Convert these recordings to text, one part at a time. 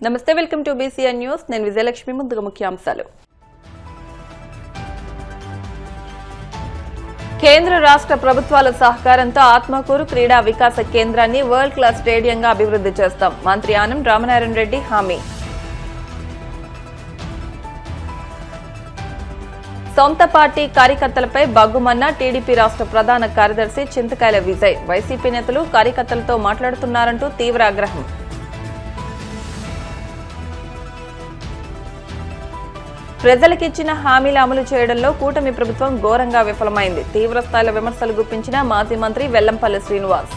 నమస్తే, welcome to BCN news. నేను విజయలక్ష్మి. ముందుగా ముఖ్యాంశాలు. కేంద్ర రాష్ట్ర ప్రభుత్వాల సహకారంతో ఆత్మకూరు క్రీడా వికాస కేంద్రాన్ని వరల్డ్ క్లాస్ స్టేడియంగా అభివృద్ధి చేస్తాం. మంత్రి ఆనం రామనారాయణ రెడ్డి హామీ. సొంత పార్టీ కార్యకర్తలపై బగ్గుమన్న టీడీపీ రాష్ట్ర ప్రధాన కార్యదర్శి చింతకాయల విజయ్. వైసీపీ నేతలు కార్యకర్తలతో మాట్లాడుతున్నారంటూ తీవ్ర ఆగ్రహం. ప్రజలకిచ్చిన హామీలు అమలు చేయడంలో కూటమి ప్రభుత్వం ఘోరంగా విఫలమైంది. తీవ్ర స్థాయిలో విమర్శలు గుప్పించిన మాజీ మంత్రి వెల్లంపల్లి శ్రీనివాస్.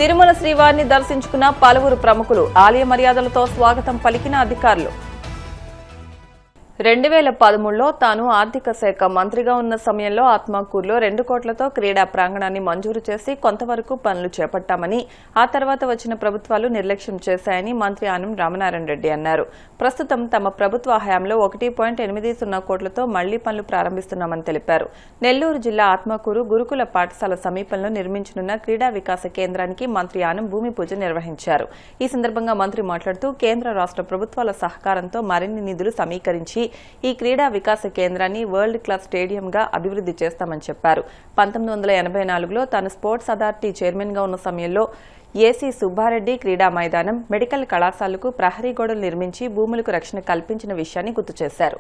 తిరుమల శ్రీవారిని దర్శించుకున్న పలువురు ప్రముఖులు. ఆలయ మర్యాదలతో స్వాగతం పలికిన అధికారులు. 2013లో తాను ఆర్థిక శాఖ మంత్రిగా ఉన్న సమయంలో ఆత్మకూరులో 2 కోట్లతో క్రీడా ప్రాంగణాన్ని మంజూరు చేసి కొంతవరకు పనులు చేపట్టామని, ఆ తర్వాత వచ్చిన ప్రభుత్వాలు నిర్లక్ష్యం చేశాయని మంత్రి ఆనం రామనారాయణ రెడ్డి అన్నారు. ప్రస్తుతం తమ ప్రభుత్వ హయాంలో 1.80 కోట్లతో మళ్లీ పనులు ప్రారంభిస్తున్నామని తెలిపారు. నెల్లూరు జిల్లా ఆత్మకూరు గురుకుల పాఠశాల సమీపంలో నిర్మించనున్న క్రీడా వికాస కేంద్రానికి మంత్రి ఆనం భూమి పూజ నిర్వహించారు. ఈ సందర్భంగా మంత్రి మాట్లాడుతూ కేంద్ర రాష్ట్ర ప్రభుత్వాల సహకారంతో మరిన్ని నిధులు సమీకరించి ఈ క్రీడా వికాస కేంద్రాన్ని వరల్డ్ క్లాస్ స్టేడియంగా అభివృద్ధి చేస్తామని చెప్పారు. 1984లో తాను స్పోర్ట్స్ అథారిటీ చైర్మన్ గా ఉన్న సమయంలో ఏసీ సుబ్బారెడ్డి క్రీడా మైదానం, మెడికల్ కళాశాలకు ప్రహరీ గోడలు నిర్మించి భూములకు రక్షణ కల్పించిన విషయాన్ని గుర్తు చేశారు.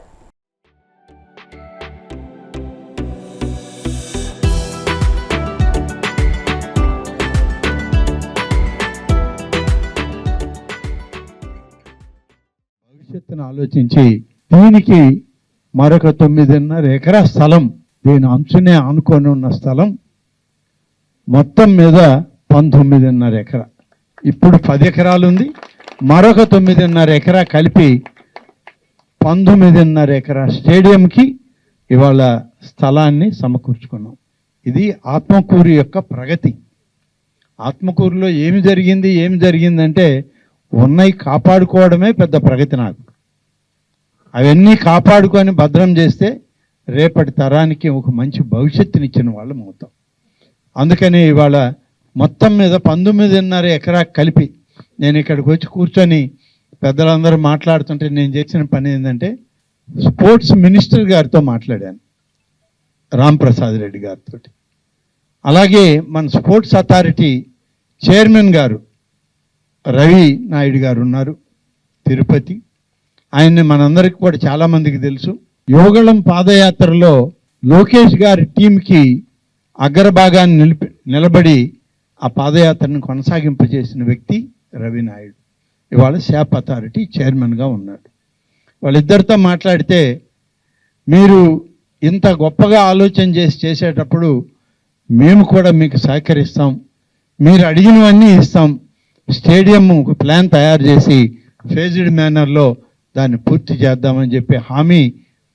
భవిష్యత్తును ఆలోచించి దీనికి మరొక 9.5 ఎకరా స్థలం, దీని అంచునే ఆనుకొని ఉన్న స్థలం మొత్తం మీద 19.5 ఎకరా. ఇప్పుడు 10 ఎకరాలు ఉంది. మరొక 9.5 ఎకరా కలిపి 19.5 ఎకరా స్టేడియంకి ఇవాళ స్థలాన్ని సమకూర్చుకున్నాం. ఇది ఆత్మకూరు యొక్క ప్రగతి. ఆత్మకూరులో ఏమి జరిగిందంటే ఉన్నాయి కాపాడుకోవడమే పెద్ద ప్రగతి. నాకు అవన్నీ కాపాడుకొని భద్రం చేస్తే రేపటి తరానికి ఒక మంచి భవిష్యత్తునిచ్చిన వాళ్ళం అవుతాం. అందుకని ఇవాళ మొత్తం మీద 19.5 ఎకరా కలిపి నేను ఇక్కడికి వచ్చి కూర్చొని పెద్దలందరూ మాట్లాడుతుంటే నేను చేసిన పని ఏంటంటే స్పోర్ట్స్ మినిస్టర్ గారితో మాట్లాడాను, రాంప్రసాద్ రెడ్డి గారితో. అలాగే మన స్పోర్ట్స్ అథారిటీ చైర్మన్ గారు రవి నాయుడు గారు ఉన్నారు, తిరుపతి. ఆయన్ని మనందరికీ కూడా చాలామందికి తెలుసు. యోగళం పాదయాత్రలో లోకేష్ గారి టీంకి అగ్రభాగాన్ని నిలబడి ఆ పాదయాత్రను కొనసాగింపజేసిన వ్యక్తి రవి నాయుడు. ఇవాళ శాప్ అథారిటీ చైర్మన్గా ఉన్నాడు. వాళ్ళిద్దరితో మాట్లాడితే మీరు ఇంత గొప్పగా ఆలోచన చేసేటప్పుడు మేము కూడా మీకు సహకరిస్తాం, మీరు అడిగినవన్నీ ఇస్తాం, స్టేడియం ఒక ప్లాన్ తయారు చేసి ఫేజ్డ్ మేనర్లో దాన్ని పూర్తి చేద్దామని చెప్పి హామీ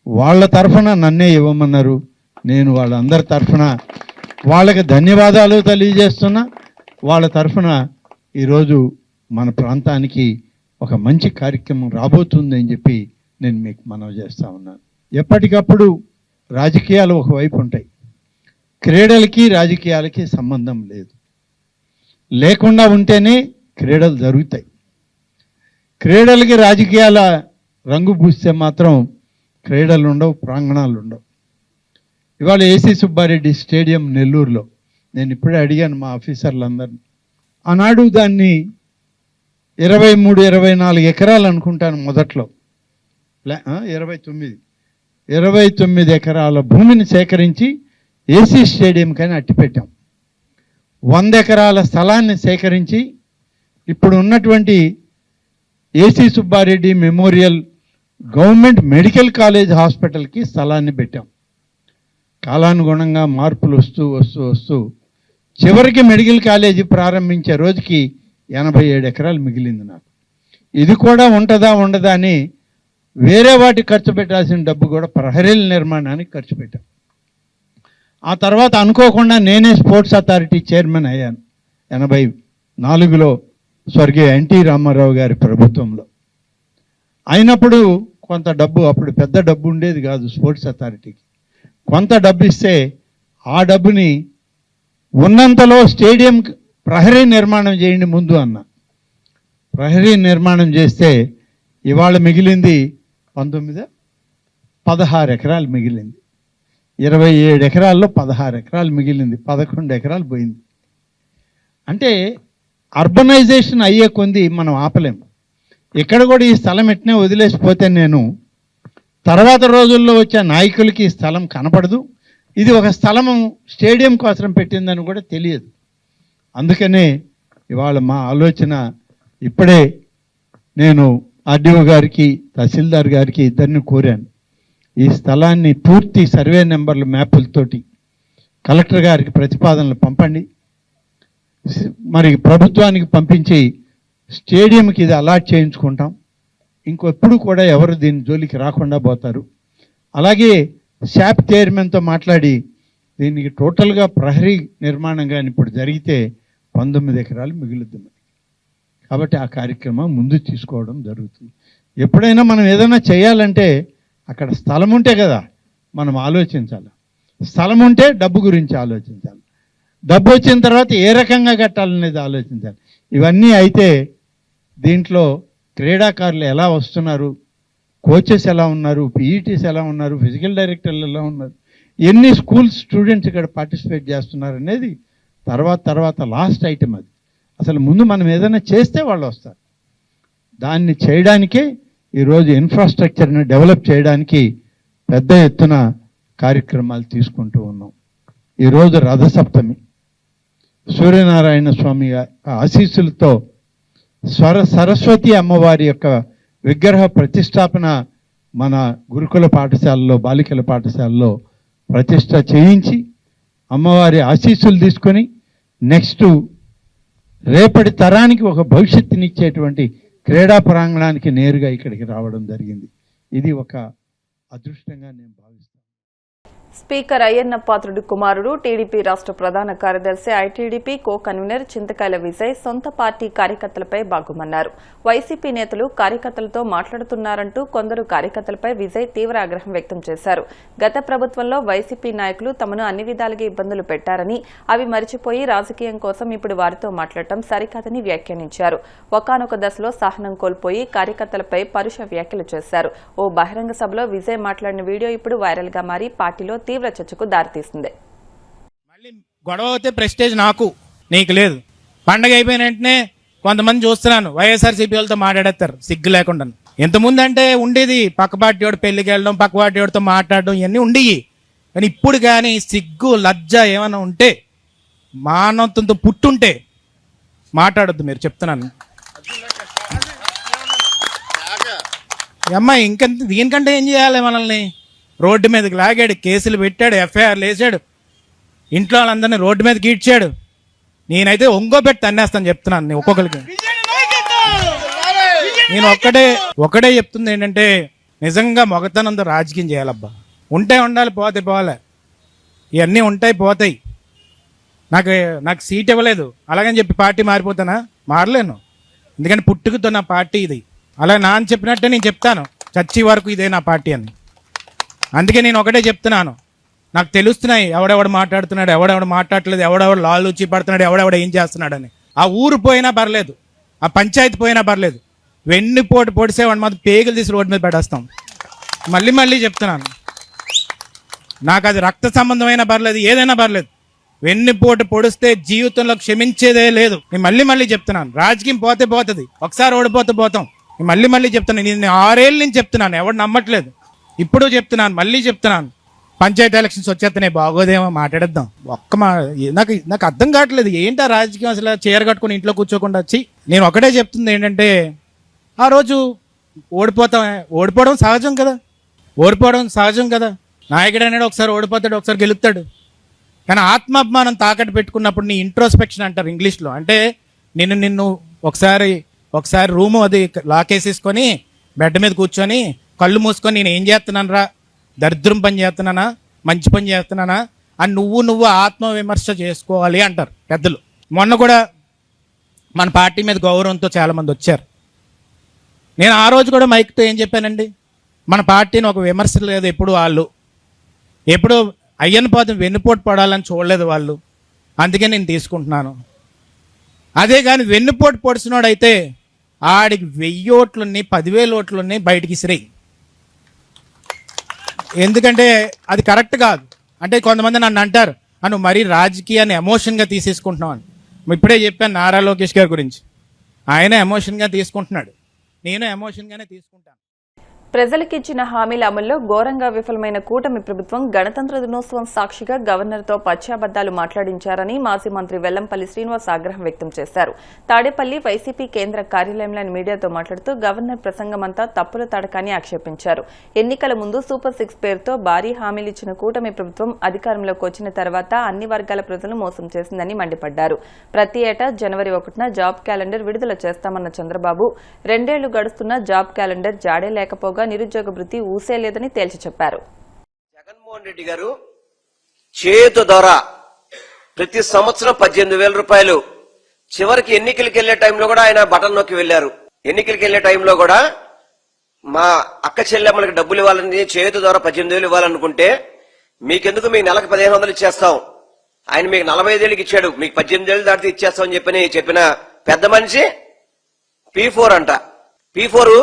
వాళ్ళ తరఫున నన్నే ఇవ్వమన్నారు. నేను వాళ్ళందరి తరఫున వాళ్ళకి ధన్యవాదాలు తెలియజేస్తున్నా. వాళ్ళ తరఫున ఈరోజు మన ప్రాంతానికి ఒక మంచి కార్యక్రమం రాబోతుంది అని చెప్పి నేను మీకు మనవి చేస్తా ఉన్నాను. ఎప్పటికప్పుడు రాజకీయాలు ఒకవైపు ఉంటాయి, క్రీడలకి రాజకీయాలకి సంబంధం లేదు. లేకుండా ఉంటేనే క్రీడలు జరుగుతాయి. క్రీడలకి రాజకీయాల రంగు పూస్తే మాత్రం క్రీడలు ఉండవు, ప్రాంగణాలు ఉండవు. ఇవాళ ఏసీ సుబ్బారెడ్డి స్టేడియం నెల్లూరులో నేను ఇప్పుడే అడిగాను మా ఆఫీసర్లందరినీ. ఆనాడు దాన్ని 23-24 ఎకరాలు అనుకుంటాను మొదట్లో, 29 ఎకరాల భూమిని సేకరించి ఏసీ స్టేడియం కానీ అట్టిపెట్టాం. 100 ఎకరాల స్థలాన్ని సేకరించి ఇప్పుడు ఉన్నటువంటి AC Subbareddy memorial government medical college హాస్పిటల్కి స్థలాన్ని పెట్టాం. కాలానుగుణంగా మార్పులు వస్తూ చివరికి మెడికల్ కాలేజీ ప్రారంభించే రోజుకి 87 ఎకరాలు మిగిలింది నాకు. ఇది కూడా ఉండదా అని వేరే వాటికి ఖర్చు పెట్టాల్సిన డబ్బు కూడా ప్రహరీల నిర్మాణానికి ఖర్చు పెట్టాం. ఆ తర్వాత అనుకోకుండా నేనే స్పోర్ట్స్ అథారిటీ చైర్మన్ అయ్యాను 84లో స్వర్గీయ ఎన్టీ రామారావు గారి ప్రభుత్వంలో. అయినప్పుడు కొంత డబ్బు, అప్పుడు పెద్ద డబ్బు ఉండేది కాదు స్పోర్ట్స్ అథారిటీకి, కొంత డబ్బు ఇస్తే ఆ డబ్బుని ఉన్నంతలో స్టేడియం ప్రహరీ నిర్మాణం చేయండి ముందు అన్న. ప్రహరీ నిర్మాణం చేస్తే ఇవాళ మిగిలింది 16 ఎకరాలు మిగిలింది. 27 ఎకరాల్లో 16 ఎకరాలు మిగిలింది. 11 ఎకరాలు పోయింది. అంటే అర్బనైజేషన్ అయ్యే కొంది మనం ఆపలేము. ఇక్కడ కూడా ఈ స్థలం ఎట్నే వదిలేసిపోతే నేను తర్వాత రోజుల్లో వచ్చే నాయకులకి ఈ స్థలం కనపడదు. ఇది ఒక స్థలము స్టేడియం కోసం పెట్టిందని కూడా తెలియదు. అందుకనే ఇవాళ మా ఆలోచన, ఇప్పుడే నేను ఆర్డీఓ గారికి తహసీల్దార్ గారికి ఇద్దరిని కోరాను. ఈ స్థలాన్ని పూర్తి సర్వే నెంబర్ల మ్యాపులతోటి కలెక్టర్ గారికి ప్రతిపాదనలు పంపండి. మరి ప్రభుత్వానికి పంపించి స్టేడియంకి ఇది అలాట్ చేయించుకుంటాం. ఇంకెప్పుడు కూడా ఎవరు దీని జోలికి రాకుండా పోతారు. అలాగే శాప్ చైర్మన్తో మాట్లాడి దీనికి టోటల్గా ప్రహరీ నిర్మాణం కానీ ఇప్పుడు జరిగితే 19 ఎకరాలు మిగులుద్ది. కాబట్టి ఆ కార్యక్రమం ముందు తీసుకోవడం జరుగుతుంది. ఎప్పుడైనా మనం ఏదైనా చేయాలంటే అక్కడ స్థలం ఉంటే కదా మనం ఆలోచించాలి. స్థలం ఉంటే డబ్బు గురించి ఆలోచించాలి. డబ్బు వచ్చిన తర్వాత ఏ రకంగా కట్టాలనేది ఆలోచించాలి. ఇవన్నీ అయితే దీంట్లో క్రీడాకారులు ఎలా వస్తున్నారు, కోచెస్ ఎలా ఉన్నారు, పీఈటీస్ ఎలా ఉన్నారు, ఫిజికల్ డైరెక్టర్లు ఎలా ఉన్నారు, ఎన్ని స్కూల్స్ స్టూడెంట్స్ ఇక్కడ పార్టిసిపేట్ చేస్తున్నారు అనేది తర్వాత లాస్ట్ ఐటమ్. అది అసలు ముందు మనం ఏదైనా చేస్తే వాళ్ళు వస్తారు. దాన్ని చేయడానికే ఈరోజు ఇన్ఫ్రాస్ట్రక్చర్ని డెవలప్ చేయడానికి పెద్ద ఎత్తున కార్యక్రమాలు తీసుకుంటూ ఉన్నాం. ఈరోజు రథసప్తమి, సూర్యనారాయణ స్వామి ఆశీస్సులతో సరస్వతి అమ్మవారి యొక్క విగ్రహ ప్రతిష్టాపన మన గురుకుల పాఠశాలలో, బాలికల పాఠశాలలో ప్రతిష్ట చేయించి అమ్మవారి ఆశీస్సులు తీసుకొని నెక్స్ట్ రేపటి తరానికి ఒక భవిష్యత్తునిచ్చేటువంటి క్రీడా ప్రాంగణానికి నేరుగా ఇక్కడికి రావడం జరిగింది. ఇది ఒక అదృష్టంగా నేను భావిస్తాను. స్పీకర్ అయ్యన్న పాత్రుడి కుమారుడు టీడీపీ రాష్ట్ర ప్రధాన కార్యదర్శి ఐటీడీపీ కో కన్వీనర్ చింతకాయల విజయ్ సొంత పార్టీ కార్యకర్తలపై బాగుమన్నారు. వైసీపీ నేతలు కార్యకర్తలతో మాట్లాడుతున్నారంటూ కొందరు కార్యకర్తలపై విజయ్ తీవ్ర ఆగ్రహం వ్యక్తం చేశారు. గత ప్రభుత్వంలో వైసీపీ నాయకులు తమను అన్ని విధాలుగా ఇబ్బందులు పెట్టారని, అవి మరిచిపోయి రాజకీయం కోసం ఇప్పుడు వారితో మాట్లాడటం సరికాదని వ్యాఖ్యానించారు. ఒకానొక దశలో సహనం కోల్పోయి కార్యకర్తలపై పరుష వ్యాఖ్యలు చేశారు. ఓ బహిరంగ సభలో విజయ్ మాట్లాడిన వీడియో ఇప్పుడు వైరల్ గా మారి పార్టీలో తీవ్ర చర్చకు దారితీస్తుంది. మళ్ళీ గొడవ అయితే ప్రెస్టేజ్ నాకు నీకు లేదు. పండగ అయిపోయిన వెంటనే కొంతమంది చూస్తున్నాను వైఎస్ఆర్సీపీ వాళ్ళతో మాట్లాడేస్తారు సిగ్గు లేకుండా. ఎంతముందు అంటే ఉండేది పక్క పార్టీ వాడు పెళ్లికి వెళ్ళడం, పక్క పార్టీ వాడితో మాట్లాడడం, ఇవన్నీ ఉండేవి. కానీ ఇప్పుడు కానీ సిగ్గు లజ్జ ఏమైనా ఉంటే, మానవత్వంతో పుట్టుంటే మాట్లాడొద్దు. మీరు చెప్తున్నాను అమ్మాయి. ఇంకా దీనికంటే ఏం చేయాలి? మనల్ని రోడ్డు మీదకి లాగాడు, కేసులు పెట్టాడు, ఎఫ్ఐఆర్లు వేసాడు, ఇంట్లో వాళ్ళందరినీ రోడ్డు మీదకి ఈడ్చాడు. నేనైతే ఒంగోబెట్టి తన్నేస్తాను చెప్తున్నాను ఒక్కొక్కరికి. నేను ఒకటే చెప్తుంది ఏంటంటే, నిజంగా మొగతనంతో రాజకీయం చేయాలబ్బా. ఉంటే ఉండాలి, పోతే పోలే. ఇవన్నీ ఉంటాయి పోతాయి. నాకు సీట్ ఇవ్వలేదు అలాగని చెప్పి పార్టీ మారిపోతానా? మారలేను. ఎందుకంటే పుట్టుకతో నా పార్టీ ఇది. అలా నాన్న చెప్పినట్టే నేను చెప్తాను చచ్చి వరకు ఇదే నా పార్టీ అని. అందుకే నేను ఒకటే చెప్తున్నాను, నాకు తెలుస్తున్నాయి ఎవడెవడు మాట్లాడుతున్నాడు, ఎవడెవడు మాట్లాడలేదు, ఎవడెవడు లాలూచి పడుతున్నాడు, ఎవడెవడు ఏం చేస్తున్నాడని. ఆ ఊరు పోయినా పర్లేదు, ఆ పంచాయతీ పోయినా పర్లేదు, వెన్నుపోటు పొడిసేవాడిని మాత్రం పేగులు తీసి రోడ్డు మీద పెట్టేస్తాం. మళ్ళీ చెప్తున్నాను, నాకు అది రక్త సంబంధమైనా పర్లేదు, ఏదైనా పర్లేదు, వెన్నుపోటు పొడిస్తే జీవితంలో క్షమించేదే లేదు. నేను మళ్ళీ చెప్తున్నాను, రాజకీయం పోతే పోతుంది, ఒకసారి ఓడిపోతే పోతాం. నేను మళ్ళీ చెప్తున్నాను, నేను 6 ఏళ్ళ నుంచి చెప్తున్నాను, ఎవడు నమ్మట్లేదు. ఇప్పుడు చెప్తున్నాను, మళ్ళీ చెప్తున్నాను, పంచాయతీ ఎలక్షన్స్ వచ్చేస్తున్నాయి, బాగోదేమో మాట్లాడేద్దాం. నాకు అర్థం కావట్లేదు ఏంటి ఆ రాజకీయం. అసలు చీర కట్టుకుని ఇంట్లో కూర్చోకుండా వచ్చి నేను ఒకటే చెప్తుంది ఏంటంటే, ఆ రోజు ఓడిపోవడం సహజం కదా. నాయకుడు అనేది ఒకసారి ఓడిపోతాడు, ఒకసారి గెలుస్తాడు. కానీ ఆత్మాభిమానం తాకట్టు పెట్టుకున్నప్పుడు నీ ఇంట్రోస్పెక్షన్ అంటారు ఇంగ్లీష్లో. అంటే నిన్ను ఒకసారి రూము అది లాకేసేసుకొని బెడ్ మీద కూర్చొని కళ్ళు మూసుకొని నేను ఏం చేస్తున్నాను రా, దరిద్రం పని చేస్తున్నానా, మంచి పని చేస్తున్నానా అని నువ్వు ఆత్మవిమర్శ చేసుకోవాలి అంటారు పెద్దలు. మొన్న కూడా మన పార్టీ మీద గౌరవంతో చాలామంది వచ్చారు. నేను ఆ రోజు కూడా మైక్తో ఏం చెప్పానండి, మన పార్టీని ఒక విమర్శ లేదు ఎప్పుడు అయ్యన్న పాదం వెన్నుపోటు పడాలని చూడలేదు వాళ్ళు. అందుకే నేను తీసుకుంటున్నాను. అదే కానీ వెన్నుపోటు పొడిచినోడైతే ఆడికి 1000 ఓట్లున్నాయి 10,000 ఓట్లున్నాయి బయటికి ఇసిరేయి. ఎందుకంటే అది కరెక్ట్ కాదు. అంటే కొంతమంది నన్ను అంటారు నువ్వు మరీ రాజకీయాన్ని ఎమోషన్గా తీసేసుకుంటున్నావు అని. ఇప్పుడే చెప్పాను నారా లోకేష్ గారి గురించి. ఆయన ఎమోషన్గా తీసుకుంటున్నాడు, నేను ఎమోషన్గానే తీసుకుంటాను. ప్రజలకిచ్చిన హామీల అమల్లో ఘోరంగా విఫలమైన కూటమి ప్రభుత్వం గణతంత్ర దినోత్సవం సాక్షిగా గవర్నర్తో పచ్చాబద్దాలు మాట్లాడించారని మాజీ మంత్రి వెల్లంపల్లి శ్రీనివాస్ ఆగ్రహం వ్యక్తం చేశారు. తాడేపల్లి వైసీపీ కేంద్ర కార్యాలయంలోని మీడియాతో మాట్లాడుతూ గవర్నర్ ప్రసంగమంతా తప్పుల తడకని ఆక్షేపించారు. ఎన్నికల ముందు సూపర్ 6 పేరుతో భారీ హామీలిచ్చిన కూటమి ప్రభుత్వం అధికారంలోకి వచ్చిన తర్వాత అన్ని వర్గాల ప్రజలను మోసం చేసిందని మండిపడ్డారు. ప్రతి ఏటా జనవరి 1న జాబ్ క్యాలెండర్ విడుదల చేస్తామన్న చంద్రబాబు 2 ఏళ్లు గడుస్తున్న జాబ్ క్యాలెండర్ జాడే లేకపోగా నిరుద్యోగ వృత్తి ఊసేలేదని తేల్చి చెప్పారు. జగన్మోహన్ రెడ్డి గారు చేతు ద్వారా ప్రతి సంవత్సరం 18,000 రూపాయలు, చివరికి ఎన్నికలకు వెళ్లే టైంలో కూడా ఆయన బటన్ నొక్కి వెళ్లారు. ఎన్నికలకు వెళ్లే టైంలో కూడా మా అక్క చెల్లెమ్మలకి డబ్బులు ఇవ్వాలని చేతు ద్వారా 18,000 ఇవ్వాలనుకుంటే మీకెందుకు మీకు నెలకు 1,500 ఇచ్చేస్తాం, ఆయన మీకు 45 ఏళ్ళకి ఇచ్చాడు, మీకు 18 దాటితే ఇచ్చేస్తామని చెప్పిన పెద్ద మనిషి P4 అంట. P4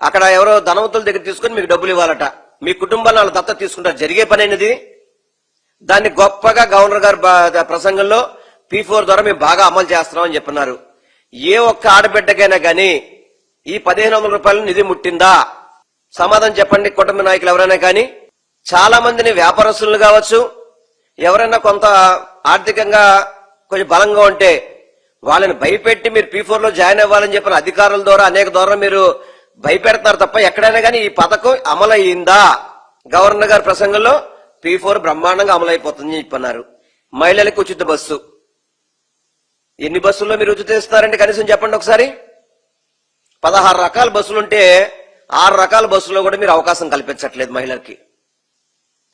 అక్కడ ఎవరో ధనవంతుల దగ్గర తీసుకుని మీకు డబ్బులు ఇవ్వాలట, మీ కుటుంబాలను వాళ్ళ దత్తత తీసుకుంటారు. జరిగే పని అయినది. దాన్ని గొప్పగా గవర్నర్ గారు ప్రసంగంలో P4 ద్వారా మేము బాగా అమలు చేస్తున్నాం అని చెప్పినారు. ఏ ఒక్క ఆడబిడ్డకైనా గానీ ఈ 1,500 రూపాయలు నిధి ముట్టిందా? సమాధానం చెప్పండి. కుటుంబ నాయకులు ఎవరైనా కానీ, చాలా మందిని వ్యాపారస్తులు కావచ్చు, ఎవరైనా కొంత ఆర్థికంగా కొంచెం బలంగా ఉంటే వాళ్ళని భయపెట్టి మీరు P4 లో జాయిన్ అవ్వాలని చెప్పిన అధికారుల ద్వారా అనేక ద్వారా మీరు భయపెడతారు తప్ప ఎక్కడైనా కానీ ఈ పథకం అమలయ్యిందా? గవర్నర్ గారి ప్రసంగంలో P4 బ్రహ్మాండంగా అమలైపోతుందని చెప్పన్నారు. మహిళలకు ఉచిత బస్సు, ఎన్ని బస్సుల్లో మీరు ఉచిత ఇస్తారంటే కనీసం చెప్పండి ఒకసారి. 16 రకాల బస్సులుంటే 6 రకాల బస్సులో కూడా మీరు అవకాశం కల్పించట్లేదు మహిళలకి.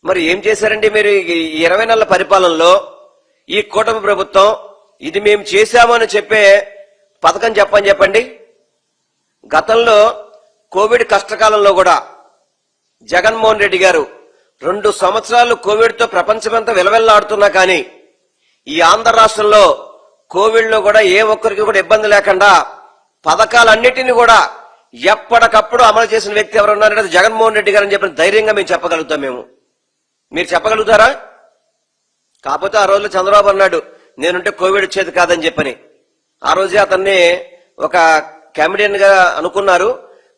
మరి ఏం చేశారండి మీరు? 20 నెలల పరిపాలనలో ఈ కూటమి ప్రభుత్వం ఇది మేము చేశామని చెప్పే పథకం చెప్పండి. గతంలో కోవిడ్ కష్టకాలంలో కూడా జగన్మోహన్ రెడ్డి గారు 2 సంవత్సరాలు కోవిడ్ తో ప్రపంచమంతా విలవెల్లాడుతున్నా కానీ ఈ ఆంధ్ర రాష్ట్రంలో కోవిడ్ లో కూడా ఏ ఒక్కరికి కూడా ఇబ్బంది లేకుండా పథకాలన్నిటినీ కూడా ఎప్పటికప్పుడు అమలు చేసిన వ్యక్తి ఎవరున్నారంటే అది జగన్మోహన్ రెడ్డి గారు అని చెప్పిన ధైర్యంగా మేము చెప్పగలుగుతాం. మీరు చెప్పగలుగుతారా? కాకపోతే ఆ రోజులో చంద్రబాబు అన్నాడు నేనుంటే కోవిడ్ వచ్చేది కాదని చెప్పని. ఆ రోజే అతన్ని ఒక కామెడియన్ గా అనుకున్నారు.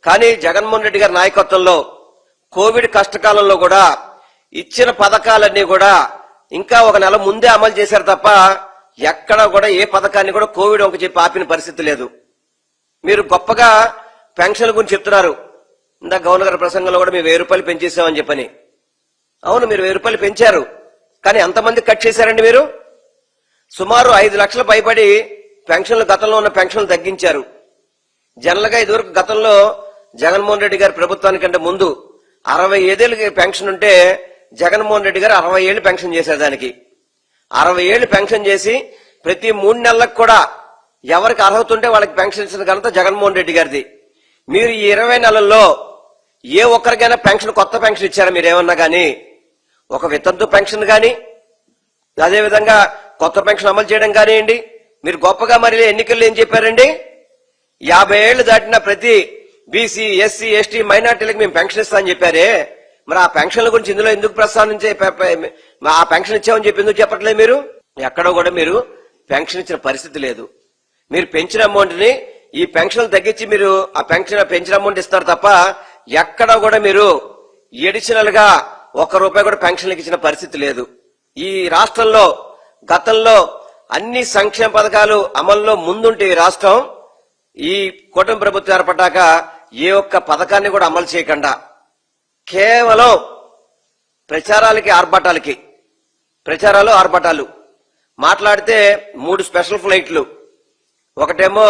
కానీ జగన్మోహన్ రెడ్డి గారి నాయకత్వంలో కోవిడ్ కష్టకాలంలో కూడా ఇచ్చిన పథకాలన్నీ కూడా ఇంకా 1 నెల ముందే అమలు చేశారు తప్ప ఎక్కడ కూడా ఏ పథకాన్ని కూడా కోవిడ్ ఒక చెప్పి ఆపిన పరిస్థితి లేదు. మీరు గొప్పగా పెన్షన్ల గురించి చెప్తున్నారు. ఇందాక గవర్నర్ గారి ప్రసంగంలో కూడా మేము 1000 రూపాయలు పెంచేసామని చెప్పని. అవును, మీరు 1000 రూపాయలు పెంచారు, కానీ ఎంతమంది కట్ చేశారండి మీరు? సుమారు 5 లక్షల పైబడి పెన్షన్లు, గతంలో ఉన్న పెన్షన్లు తగ్గించారు. జనరల్ గా ఇదివరకు గతంలో జగన్మోహన్ రెడ్డి గారి ప్రభుత్వానికంటే ముందు 65 ఏళ్ళకి పెన్షన్ ఉంటే జగన్మోహన్ రెడ్డి గారు 60 ఏళ్ళు పెన్షన్ చేశారు. దానికి 60 ఏళ్ళు పెన్షన్ చేసి ప్రతి 3 నెలలకు కూడా ఎవరికి అర్హత ఉంటే వాళ్ళకి పెన్షన్ ఇచ్చిన ఘనత జగన్మోహన్ రెడ్డి గారిది. మీరు ఈ 20 నెలల్లో ఏ ఒక్కరికైనా పెన్షన్, కొత్త పెన్షన్ ఇచ్చారా మీరేమన్నా కానీ? ఒక వితంతు పెన్షన్ కానీ, అదేవిధంగా కొత్త పెన్షన్ అమలు చేయడం కానివ్వండి. మీరు గొప్పగా మరి ఎన్నికల్లో ఏం చెప్పారండి? 50 ఏళ్లు దాటిన ప్రతి బీసీ, ఎస్సీ, ఎస్టీ, మైనార్టీలకు మేము పెన్షన్ ఇస్తామని చెప్పారే. మరి ఆ పెన్షన్ల గురించి ఇందులో ఎందుకు ప్రస్తావించే? ఆ పెన్షన్ ఇచ్చామని చెప్పి ఎందుకు చెప్పట్లేదు మీరు? ఎక్కడో కూడా మీరు పెన్షన్ ఇచ్చిన పరిస్థితి లేదు. మీరు పెంచిన అమౌంట్ ని ఈ పెన్షన్లు తగ్గించి మీరు ఆ పెంచిన అమౌంట్ ఇస్తారు తప్ప ఎక్కడా కూడా మీరు ఎడిషనల్ గా 1 రూపాయి కూడా పెన్షన్లకు ఇచ్చిన పరిస్థితి లేదు. ఈ రాష్ట్రంలో గతంలో అన్ని సంక్షేమ పథకాలు అమల్లో ముందుంటే ఈ రాష్ట్రం ఈ కూటమి ప్రభుత్వం ఏర్పడ్డాక ఏ ఒక్క పథకాన్ని కూడా అమలు చేయకుండా కేవలం ఆర్భటాలు మాట్లాడితే 3 స్పెషల్ ఫ్లైట్లు, ఒకటేమో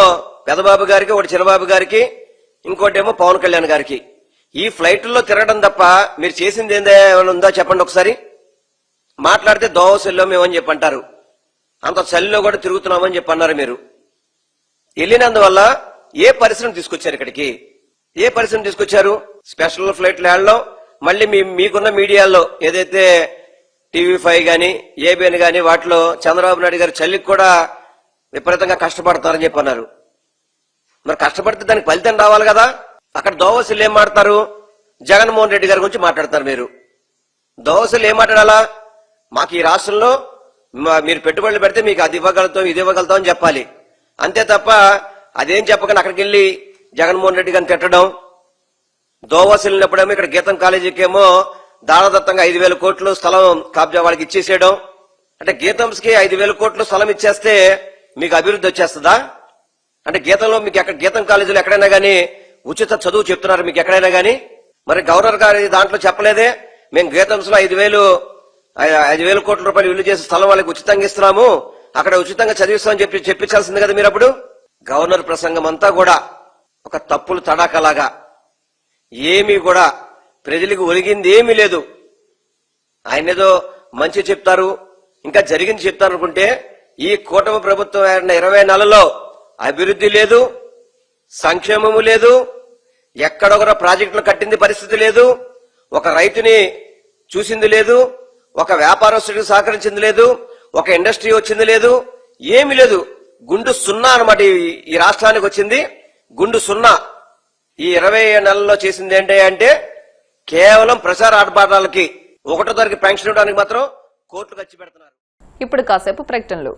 పెదబాబు గారికి, ఒకటి చిన్నబాబు గారికి, ఇంకోటేమో పవన్ కళ్యాణ్ గారికి. ఈ ఫ్లైట్లలో తిరగడం తప్ప మీరు చేసింది ఏమైనా ఉందా చెప్పండి ఒకసారి. మాట్లాడితే దోవ సెల్లో మేమని చెప్పంటారు. అంత చలిలో కూడా తిరుగుతున్నామని చెప్పన్నారు. మీరు వెళ్ళినందువల్ల ఏ పరిశ్రమ తీసుకొచ్చారు ఇక్కడికి? ఏ పరిశ్రమ తీసుకొచ్చారు? స్పెషల్ ఫ్లైట్లు వెళ్ళడం, మళ్ళీ మీకున్న మీడియాలో ఏదైతే TV5 గాని, ABN గాని వాటిలో చంద్రబాబు నాయుడు గారి చల్లికి కూడా విపరీతంగా కష్టపడతారని చెప్పి అన్నారు. మరి కష్టపడితే దానికి ఫలితం రావాలి కదా. అక్కడ దోవసీలు ఏం మాట్లాడతారు? జగన్మోహన్ రెడ్డి గారి గురించి మాట్లాడతారు. మీరు దోవసీలు ఏం మాట్లాడాలా? మాకు ఈ రాష్ట్రంలో మీరు పెట్టుబడులు పెడితే మీకు అది ఇవ్వగలుగుతాం ఇది ఇవ్వగలుగుతాం అని చెప్పాలి. అంతే తప్ప అదేం చెప్పకని అక్కడికి వెళ్ళి జగన్మోహన్ రెడ్డి గారిని తిట్టడం. దోవసీలు ఉన్నప్పుడేమో ఇక్కడ గీతం కాలేజీకి ఏమో దానదత్తంగా 5,000 కోట్లు స్థలం కబ్జా వాళ్ళకి ఇచ్చేసేయడం. అంటే గీతంస్కి 5,000 కోట్లు స్థలం ఇచ్చేస్తే మీకు అభివృద్ధి వచ్చేస్తుందా? అంటే గీతంలో మీకు ఎక్కడ గీతం కాలేజీలో ఎక్కడైనా గానీ ఉచిత చదువు చెప్తున్నారు మీకు ఎక్కడైనా గానీ? మరి గవర్నర్ గారి దాంట్లో చెప్పలేదే మేము గీతంస్ లో 5,000 కోట్ల రూపాయలు విలువ చేసే స్థలం వాళ్ళకి ఉచితంగా ఇస్తున్నాము, అక్కడ ఉచితంగా చదివిస్తామని చెప్పించాల్సింది కదా మీరు. అప్పుడు గవర్నర్ ప్రసంగం అంతా కూడా ఒక తప్పులు తడాకలాగా ఏమీ కూడా ప్రజలకు ఒరిగింది ఏమీ లేదు. ఆయన ఏదో మంచి చెప్తారు ఇంకా జరిగింది చెప్తారు అనుకుంటే ఈ కూటమి ప్రభుత్వం 20 నెలల్లో అభివృద్ధి లేదు, సంక్షేమము లేదు, ఎక్కడొకరో ప్రాజెక్టులు కట్టింది పరిస్థితి లేదు, ఒక రైతుని చూసింది లేదు, ఒక వ్యాపారస్తుడికి సహకరించింది లేదు, ఒక ఇండస్ట్రీ వచ్చింది లేదు, ఏమీ లేదు. గుండు సున్నా అన్నమాట ఈ రాష్ట్రానికి వచ్చింది. గుండు సున్నా. ఈ 20 నెలల్లో చేసింది ఏంటి అంటే కేవలం ప్రచార ఆటపాటాలకి 1వ తారీఖు పెన్షన్ ఇవ్వడానికి మాత్రం కోట్లు ఖర్చు పెడుతున్నారు. ఇప్పుడు కాసేపు ప్రకటనలు.